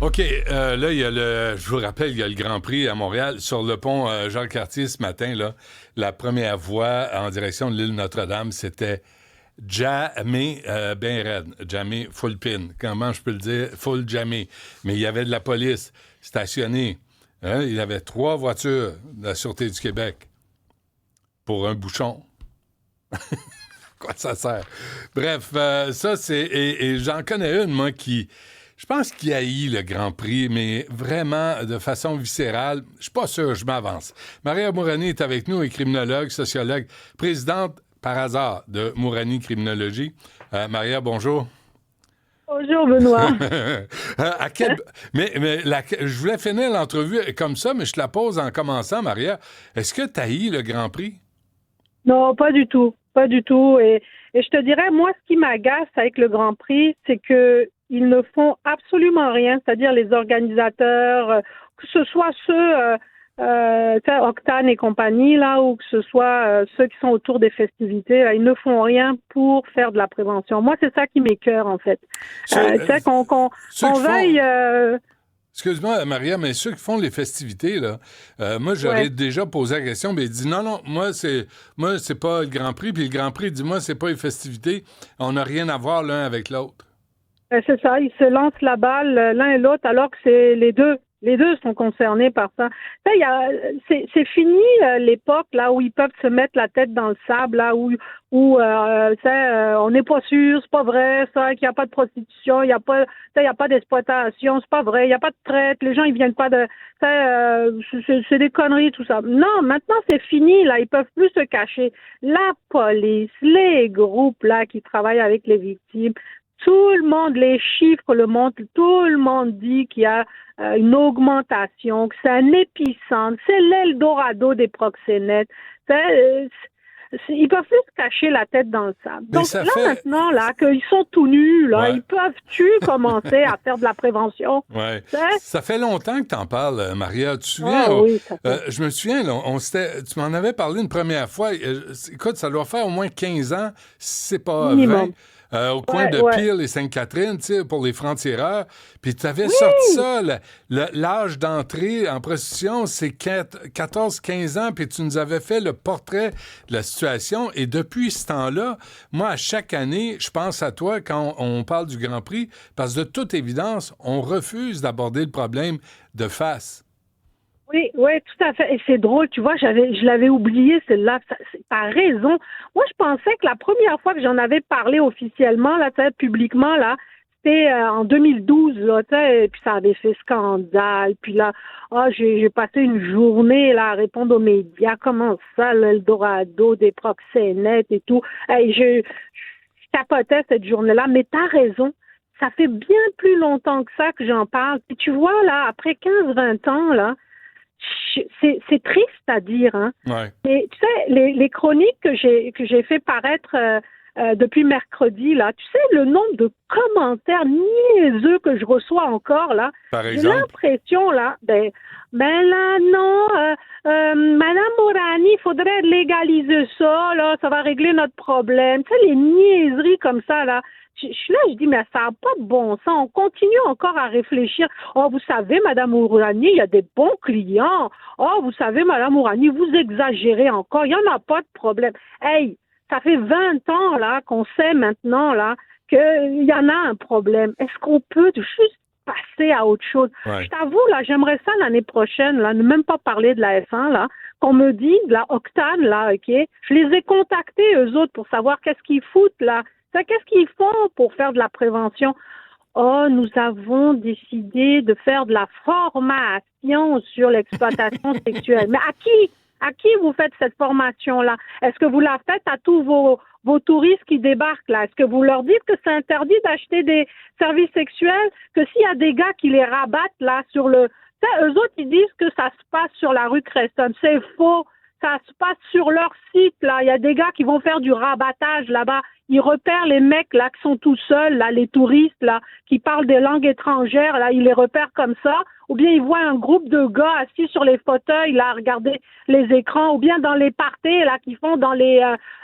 OK, là, je vous rappelle, il y a le Grand Prix à Montréal, sur le pont Jacques-Cartier ce matin, là, la première voie en direction de l'île Notre-Dame, c'était Jamais ben raide, jamais full pin. Comment je peux le dire? Full jamais. Mais il y avait de la police stationnée. Hein? Il y avait 3 voitures de la Sûreté du Québec pour un bouchon. Quoi ça sert? Bref, ça c'est... Et j'en connais une, moi, qui... Je pense qu'il haït le Grand Prix, mais vraiment de façon viscérale. Je suis pas sûr, je m'avance. Maria Mourani est avec nous, est criminologue, sociologue, présidente, par hasard, de Mourani Criminologie. Maria, bonjour. Bonjour Benoît. À quel... je voulais finir l'entrevue comme ça, mais je te la pose en commençant, Maria. Est-ce que tu haïs le Grand Prix? Non, pas du tout, pas du tout. Et je te dirais, moi, ce qui m'agace avec le Grand Prix, c'est que ils ne font absolument rien, c'est-à-dire les organisateurs, que ce soit ceux, tu sais, Octane et compagnie, là, ou que ce soit ceux qui sont autour des festivités, là, ils ne font rien pour faire de la prévention. Moi, c'est ça qui m'écoeure, en fait. Tu sais, Ceux qu'on qui font... veuille... Excuse-moi, Maria, mais ceux qui font les festivités, là, moi, j'aurais ouais. déjà posé la question, mais il dit non, moi, c'est pas le Grand Prix, puis le Grand Prix dit, moi, c'est pas les festivités, on n'a rien à voir l'un avec l'autre. C'est ça, ils se lancent la balle l'un et l'autre alors que c'est les deux. Les deux sont concernés par ça. Ça, c'est fini l'époque là où ils peuvent se mettre la tête dans le sable, là où on n'est pas sûr, c'est pas vrai, ça, qu'il n'y a pas de prostitution, il y a pas d'exploitation, c'est pas vrai, il n'y a pas de traite, les gens ils viennent pas de, ça, c'est des conneries tout ça. Non, maintenant c'est fini là, ils peuvent plus se cacher. La police, les groupes là qui travaillent avec les victimes. Tout le monde, les chiffres le montrent, tout le monde dit qu'il y a une augmentation, que c'est un épicentre, c'est l'Eldorado des proxénètes. Ils peuvent plus se cacher la tête dans le sable. Mais Donc ça là, fait... maintenant, là, qu'ils sont tout nus, là, Ouais, ils peuvent-tu commencer à faire de la prévention? ouais. T'sais? Ça fait longtemps que t'en parles, Maria. Tu te souviens, Ah oui, ça fait. je me souviens, là, tu m'en avais parlé une première fois. Écoute, ça doit faire au moins 15 ans, si c'est pas 20. Minimum. Au coin Ouais, de ouais. Peel et Sainte-Catherine, tu sais, pour les francs-tireurs. Puis tu avais sorti Oui! ça, l'âge d'entrée en prostitution, c'est 14-15 ans, puis tu nous avais fait le portrait de la situation. Et depuis ce temps-là, moi, à chaque année, je pense à toi quand on parle du Grand Prix, parce que de toute évidence, on refuse d'aborder le problème de face. Oui, oui, tout à fait. Et c'est drôle, tu vois, je l'avais oublié, celle-là. T'as raison. Moi, je pensais que la première fois que j'en avais parlé officiellement, là, tu sais, publiquement, là, c'était en 2012, là, tu sais, et puis ça avait fait scandale. Puis là, j'ai passé une journée, là, à répondre aux médias. Comment ça, l'Eldorado, des proxénètes et tout. Et je capotais cette journée-là, mais t'as raison. Ça fait bien plus longtemps que ça que j'en parle. Puis tu vois, là, après 15-20 ans, là, c'est triste à dire, hein. Ouais. Et tu sais, les chroniques que j'ai fait paraître depuis mercredi, là, tu sais, le nombre de commentaires niaiseux que je reçois encore, là, Par j'ai exemple? l'impression, là, ben là, non, Madame Mourani, il faudrait légaliser ça, là, ça va régler notre problème. Tu sais, les niaiseries comme ça, là. Je suis là, je dis, mais ça n'a pas de bon sens. On continue encore à réfléchir. Oh, vous savez, Madame Mourani, il y a des bons clients. Oh, vous savez, Madame Mourani, vous exagérez encore. Il n'y en a pas de problème. Hey, ça fait 20 ans, là, qu'on sait maintenant, là, qu'il y en a un problème. Est-ce qu'on peut juste passer à autre chose? Ouais. Je t'avoue, là, j'aimerais ça l'année prochaine, là, ne même pas parler de la F1, là, qu'on me dise, la Octane, là, OK? Je les ai contactés, eux autres, pour savoir qu'est-ce qu'ils foutent, là. Qu'est-ce qu'ils font pour faire de la prévention? Oh, nous avons décidé de faire de la formation sur l'exploitation sexuelle. Mais à qui? À qui vous faites cette formation-là? Est-ce que vous la faites à tous vos touristes qui débarquent là? Est-ce que vous leur dites que c'est interdit d'acheter des services sexuels? Que s'il y a des gars qui les rabattent là sur le... Eux autres, ils disent que ça se passe sur la rue Creston. C'est faux. Ça se passe sur leur site, là. Il y a des gars qui vont faire du rabattage là-bas. Ils repèrent les mecs, là, qui sont tout seuls, là, les touristes, là, qui parlent des langues étrangères, là. Ils les repèrent comme ça. Ou bien ils voient un groupe de gars assis sur les fauteuils, là, à regarder les écrans. Ou bien dans les parties, là, qui font dans les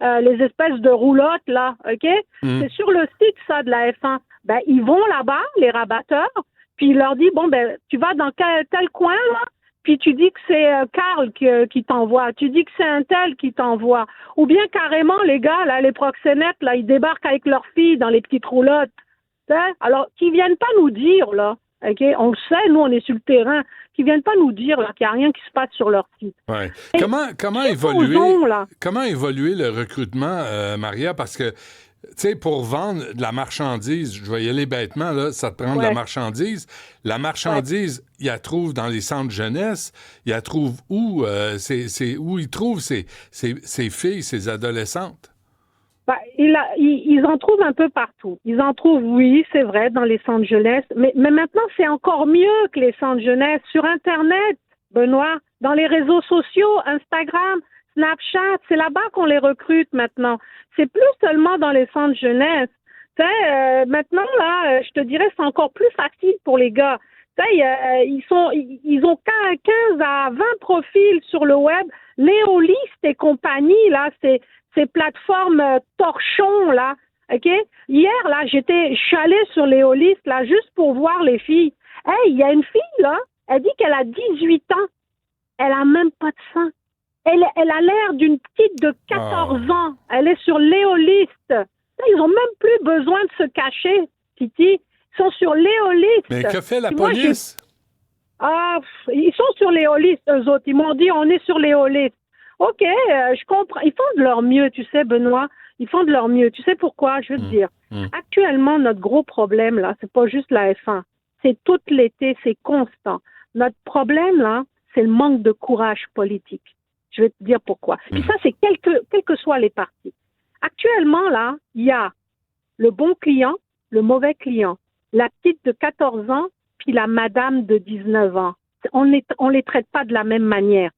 espèces de roulottes, là. OK? Mm. C'est sur le site, ça, de la F1. Ben, ils vont là-bas, les rabatteurs. puis il leur dit, bon, ben, tu vas dans tel coin, là, puis tu dis que c'est Carl qui t'envoie, tu dis que c'est un tel qui t'envoie. Ou bien carrément, les gars, là, les proxénètes, là, ils débarquent avec leurs filles dans les petites roulottes. T'sais? Alors, qu'ils viennent pas nous dire, là, OK, on le sait, nous, on est sur le terrain, qu'ils viennent pas nous dire là, qu'il n'y a rien qui se passe sur leur site. Ouais. Et Comment évoluer le recrutement, Maria? Parce que, tu sais, pour vendre de la marchandise, je vais y aller bêtement, là, ça te prend de la marchandise. La marchandise, il la trouve dans les centres jeunesse, il la trouve où? C'est où ils trouvent ces filles, ces adolescentes? Ben, ils en trouvent un peu partout. Ils en trouvent, oui, c'est vrai, dans les centres jeunesse, mais maintenant, c'est encore mieux que les centres jeunesse. Sur Internet, Benoît, dans les réseaux sociaux, Instagram, Snapchat, c'est là-bas qu'on les recrute maintenant. C'est plus seulement dans les centres jeunesse. Tu sais, maintenant, là, je te dirais, c'est encore plus facile pour les gars. Tu sais, ils ont 15 à 20 profils sur le web. Néoliste et compagnie, là, ces plateformes torchons, là, OK? Hier, là, je suis allée sur Léoliste, là, juste pour voir les filles. Hey, il y a une fille, là, elle dit qu'elle a 18 ans. Elle a même pas de sein. Elle a l'air d'une petite de 14 ans. Elle est sur Léoliste. Ils ont même plus besoin de se cacher, Titi. Ils sont sur Léoliste. Mais que fait la police? Ils sont sur Léoliste, eux autres. Ils m'ont dit, on est sur Léoliste. OK, je comprends. Ils font de leur mieux, tu sais, Benoît. Ils font de leur mieux. Tu sais pourquoi? Je veux te dire. Actuellement, notre gros problème, là, c'est pas juste la F1. C'est tout l'été, c'est constant. Notre problème, là, c'est le manque de courage politique. Je vais te dire pourquoi. Puis ça, c'est quels que soient les partis. Actuellement, là, il y a le bon client, le mauvais client, la petite de 14 ans, puis la madame de 19 ans. On les traite pas de la même manière.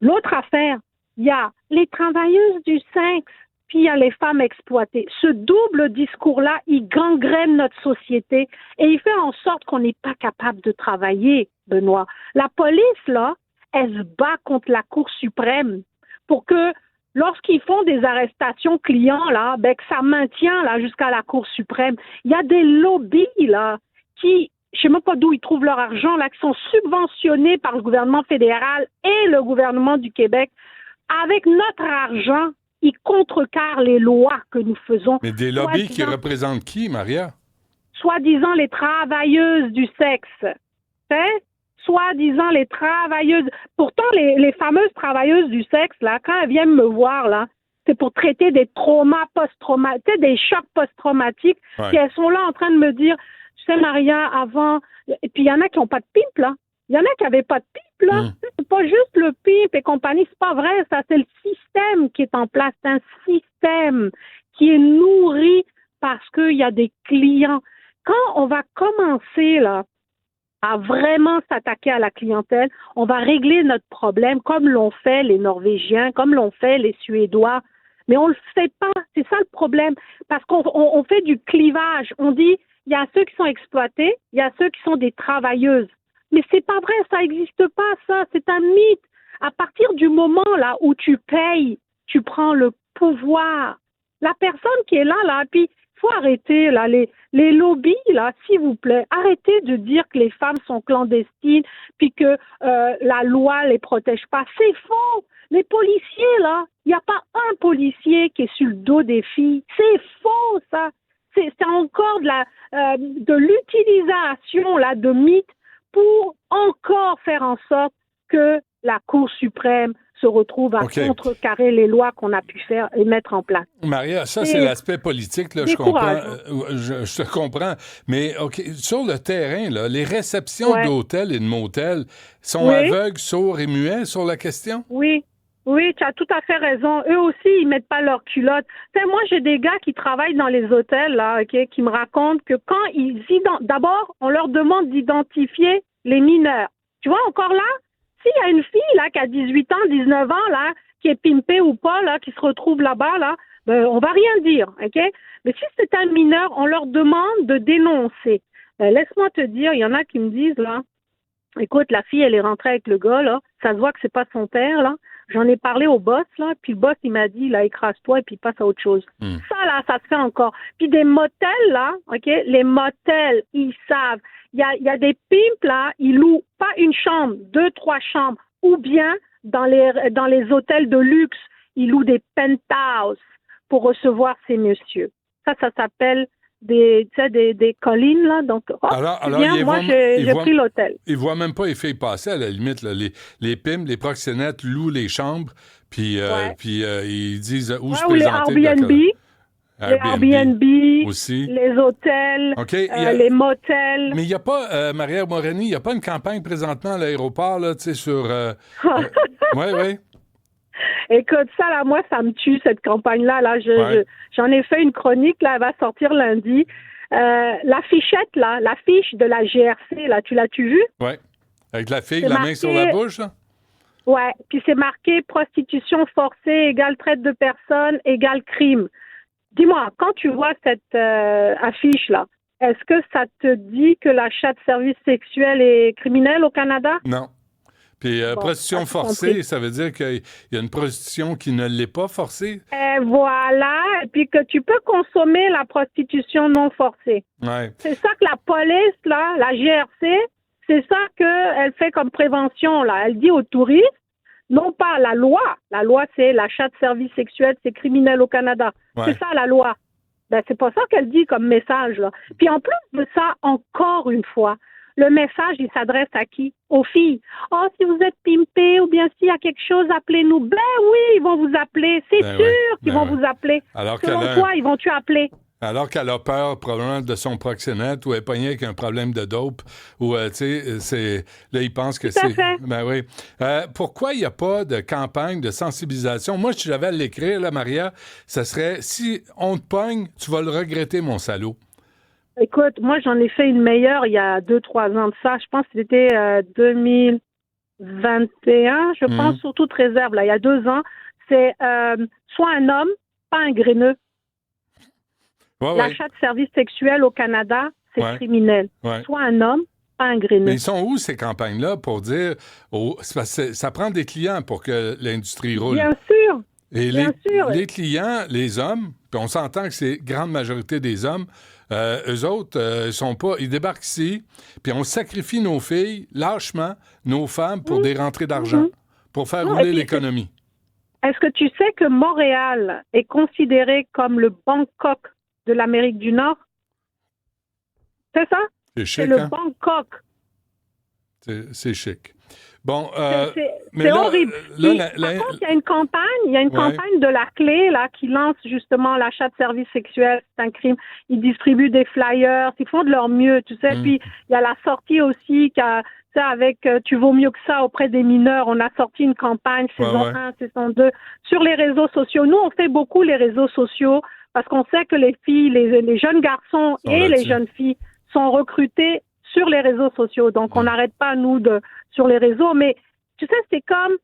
L'autre affaire, il y a les travailleuses du sexe, puis il y a les femmes exploitées. Ce double discours-là, il gangrène notre société et il fait en sorte qu'on n'est pas capable de travailler, Benoît. La police, là, elle se bat contre la Cour suprême pour que, lorsqu'ils font des arrestations clients, là, ben, que ça maintient, là, jusqu'à la Cour suprême. Il y a des lobbies, là, qui, je sais même pas d'où ils trouvent leur argent, là, qui sont subventionnés par le gouvernement fédéral et le gouvernement du Québec. Avec notre argent, ils contrecarrent les lois que nous faisons. Mais des lobbies qui représentent qui, Maria? Soi-disant les travailleuses du sexe. Soi-disant les travailleuses. Pourtant, les fameuses travailleuses du sexe, là, quand elles viennent me voir, là, c'est pour traiter des traumas post-traumatiques, des chocs post-traumatiques. Ouais. Puis elles sont là en train de me dire, tu sais, Maria, avant... Et puis il y en a qui n'ont pas de pipe, là. Il y en a qui n'avaient pas de pipe, là. C'est pas juste le pipe et compagnie, c'est pas vrai, ça. C'est le système qui est en place. C'est un système qui est nourri parce qu'il y a des clients. Quand on va commencer, là, à vraiment s'attaquer à la clientèle, on va régler notre problème comme l'ont fait les Norvégiens, comme l'ont fait les Suédois. Mais on le fait pas, c'est ça le problème. Parce qu'on fait du clivage. On dit, il y a ceux qui sont exploités, il y a ceux qui sont des travailleuses. Mais c'est pas vrai, ça n'existe pas, ça. C'est un mythe. À partir du moment là où tu payes, tu prends le pouvoir. La personne qui est là, puis il faut arrêter là, les lobbies, là, s'il vous plaît. Arrêtez de dire que les femmes sont clandestines, puis que la loi les protège pas. C'est faux. Les policiers, là, il n'y a pas un policier qui est sur le dos des filles. C'est faux, ça. C'est encore de l'utilisation là, de mythes pour encore faire en sorte que la Cour suprême se retrouve à contrecarrer les lois qu'on a pu faire et mettre en place. Maria, ça, c'est l'aspect politique, là, je comprends. Je te comprends. Mais sur le terrain, là, les réceptions d'hôtels et de motels sont aveugles, sourds et muets sur la question? Oui, tu as tout à fait raison. Eux aussi, ils mettent pas leurs culottes. Tu sais, moi, j'ai des gars qui travaillent dans les hôtels, là, qui me racontent que quand d'abord, on leur demande d'identifier les mineurs. Tu vois, encore là, s'il y a une fille, là, qui a 18 ans, 19 ans, là, qui est pimpée ou pas, là, qui se retrouve là-bas, là, ben, on va rien dire, OK? Mais si c'est un mineur, on leur demande de dénoncer. Laisse-moi te dire, il y en a qui me disent, là, écoute, la fille, elle est rentrée avec le gars, là, ça se voit que c'est pas son père, là. J'en ai parlé au boss, là, puis le boss, il m'a dit, là, écrase-toi et puis passe à autre chose. Ça, là, ça se fait encore. Puis des motels, là, OK, les motels, ils savent. il y a des pimps, là, ils louent pas une chambre, 2, 3 chambres, ou bien dans les hôtels de luxe, ils louent des penthouses pour recevoir ces messieurs. Ça s'appelle des collines, là. Donc, alors moi, j'ai pris l'hôtel. Ils voient même pas les filles passer, à la limite. Là. Les pimps, les proxénètes louent les chambres, puis ils disent où se présenter. Ou les Airbnb, aussi. les hôtels, les motels. Mais il n'y a pas, Maria Moreni, il n'y a pas une campagne présentement à l'aéroport, là, tu sais, sur... Oui. Écoute, ça, là, moi, ça me tue, cette campagne-là. Là, j'en ai fait une chronique, là, elle va sortir lundi. La fichette, là, la fiche de la GRC, là, tu l'as-tu vue? Oui. Avec la fille, la main sur la bouche, là? Ouais. Puis c'est marqué prostitution forcée égale traite de personnes égale crime. Dis-moi, quand tu vois cette affiche-là, est-ce que ça te dit que l'achat de services sexuels est criminel au Canada? Non. Puis prostitution forcée, ça veut dire qu'il y a une prostitution qui ne l'est pas forcée? Et voilà, et puis que tu peux consommer la prostitution non forcée. Ouais. C'est ça que la police, là, la GRC, c'est ça qu'elle fait comme prévention, là. Elle dit aux touristes, non pas la loi. La loi, c'est l'achat de services sexuels, c'est criminel au Canada. Ouais. C'est ça, la loi. Ben, c'est pas ça qu'elle dit comme message, là. Puis en plus de ça, encore une fois, le message, il s'adresse à qui? Aux filles. Oh, si vous êtes pimpé ou bien s'il y a quelque chose, appelez-nous. Ben oui, ils vont vous appeler. C'est sûr qu'ils vont vous appeler. Alors selon toi, ils vont-tu appeler? Alors qu'elle a peur probablement de son proxénète ou elle est pognée avec un problème de dope ou, tu sais, là, il pense que c'est... Ben oui. Pourquoi il n'y a pas de campagne de sensibilisation? Moi, si j'avais à l'écrire, là, Maria, ça serait, si on te pogne, tu vas le regretter, mon salaud. Écoute, moi, j'en ai fait une meilleure il y a 2-3 ans de ça. Je pense que c'était 2021, je pense, sur toute réserve, là, il y a 2 ans. C'est soit un homme, pas un graineux. L'achat de services sexuels au Canada, c'est criminel. Soit un homme, pas un graineux. Mais ils sont où, ces campagnes-là, pour dire... ça prend des clients pour que l'industrie roule. Bien sûr. Et les clients, les hommes, puis on s'entend que c'est grande majorité des hommes, eux autres, ils débarquent ici, puis on sacrifie nos filles, lâchement, nos femmes, pour des rentrées d'argent, pour faire rouler l'économie. Est-ce que tu sais que Montréal est considéré comme le Bangkok de l'Amérique du Nord? C'est ça? C'est chic, c'est le Bangkok. C'est chic. Bon, c'est horrible. Par contre, il y a une campagne de la clé là qui lance justement l'achat de services sexuels, c'est un crime. Ils distribuent des flyers, ils font de leur mieux, tu sais. Puis il y a la sortie aussi avec Tu vaux mieux que ça auprès des mineurs. On a sorti une campagne saison 1, saison 2 sur les réseaux sociaux. Nous, on fait beaucoup les réseaux sociaux parce qu'on sait que les filles, les jeunes garçons et les jeunes filles sont recrutés sur les réseaux sociaux. Donc, on n'arrête pas, nous, sur les réseaux. Mais, tu sais, c'est comme,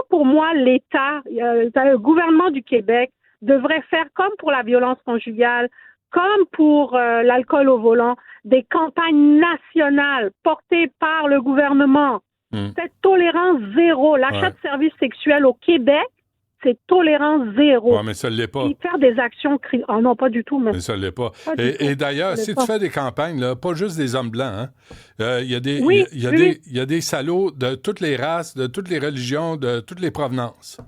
pour moi, l'État, le gouvernement du Québec devrait faire comme pour la violence conjugale, comme pour l'alcool au volant, des campagnes nationales portées par le gouvernement. Cette tolérance zéro. L'achat de services sexuels au Québec, c'est tolérance zéro. Oui, mais ça ne l'est pas. Et faire des actions... Oh non, pas du tout. Mais ça ne l'est pas. Et d'ailleurs, si tu fais des campagnes, là, pas juste des hommes blancs, il y a des salauds de toutes les races, de toutes les religions, de toutes les provenances.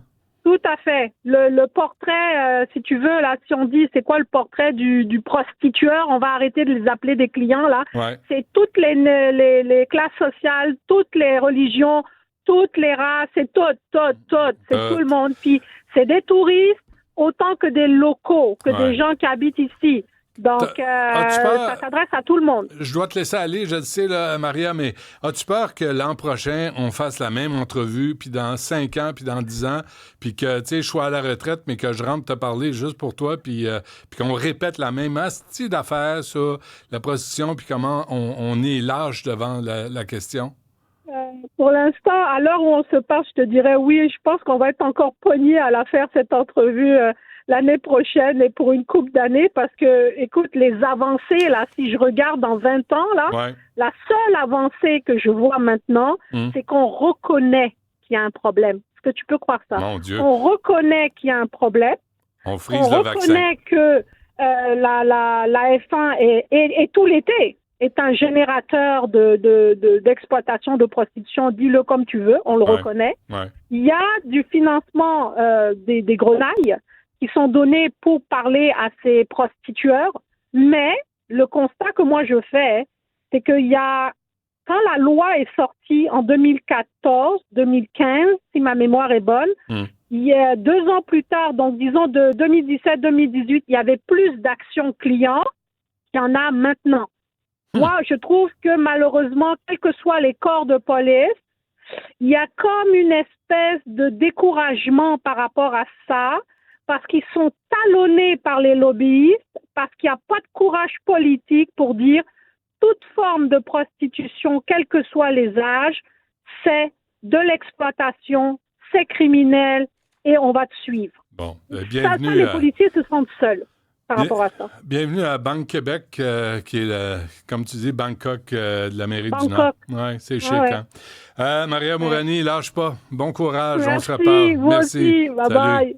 Tout à fait. Le portrait, si tu veux, là, si on dit c'est quoi le portrait du prostitueur, on va arrêter de les appeler des clients, là. Ouais. C'est toutes les classes sociales, toutes les religions, toutes les races, c'est tout. C'est tout le monde. Puis c'est des touristes autant que des locaux, que des gens qui habitent ici. Donc, ça s'adresse à tout le monde. Je dois te laisser aller, je le sais, là, Maria, mais as-tu peur que l'an prochain, on fasse la même entrevue, puis dans 5 ans, puis dans 10 ans, puis que, tu sais, je sois à la retraite, mais que je rentre te parler juste pour toi, puis qu'on répète la même astie d'affaires sur la prostitution, puis comment on est large devant la question? Pour l'instant, à l'heure où on se parle, je te dirais oui, je pense qu'on va être encore pogné à la faire, cette entrevue, l'année prochaine et pour une couple d'années parce que, écoute, les avancées, là, si je regarde dans 20 ans, là, la seule avancée que je vois maintenant, c'est qu'on reconnaît qu'il y a un problème. Est-ce que tu peux croire ça? Mon Dieu. On reconnaît qu'il y a un problème. On frise le vaccin. On reconnaît que la F1 est tout l'été. est un générateur d'exploitation de prostitution, dis-le comme tu veux, on le reconnaît. Ouais. Il y a du financement des grenailles qui sont donnés pour parler à ces prostitueurs, mais le constat que moi je fais, c'est qu'il y a, quand la loi est sortie en 2014, 2015, si ma mémoire est bonne, il y a 2 ans plus tard, donc disons de 2017-2018, il y avait plus d'actions clients qu'il y en a maintenant. Moi, je trouve que malheureusement, quels que soient les corps de police, il y a comme une espèce de découragement par rapport à ça, parce qu'ils sont talonnés par les lobbyistes, parce qu'il n'y a pas de courage politique pour dire toute forme de prostitution, quels que soient les âges, c'est de l'exploitation, c'est criminel et on va te suivre. Bon, bienvenue. Les policiers se sentent seuls par rapport à ça. Bienvenue à Banque Québec, qui est, comme tu dis, Bangkok de l'Amérique du Nord. Oui, c'est chic. Hein? Maria Mourani, lâche pas. Bon courage, merci, on se reparle. Merci. Bye Salut. bye.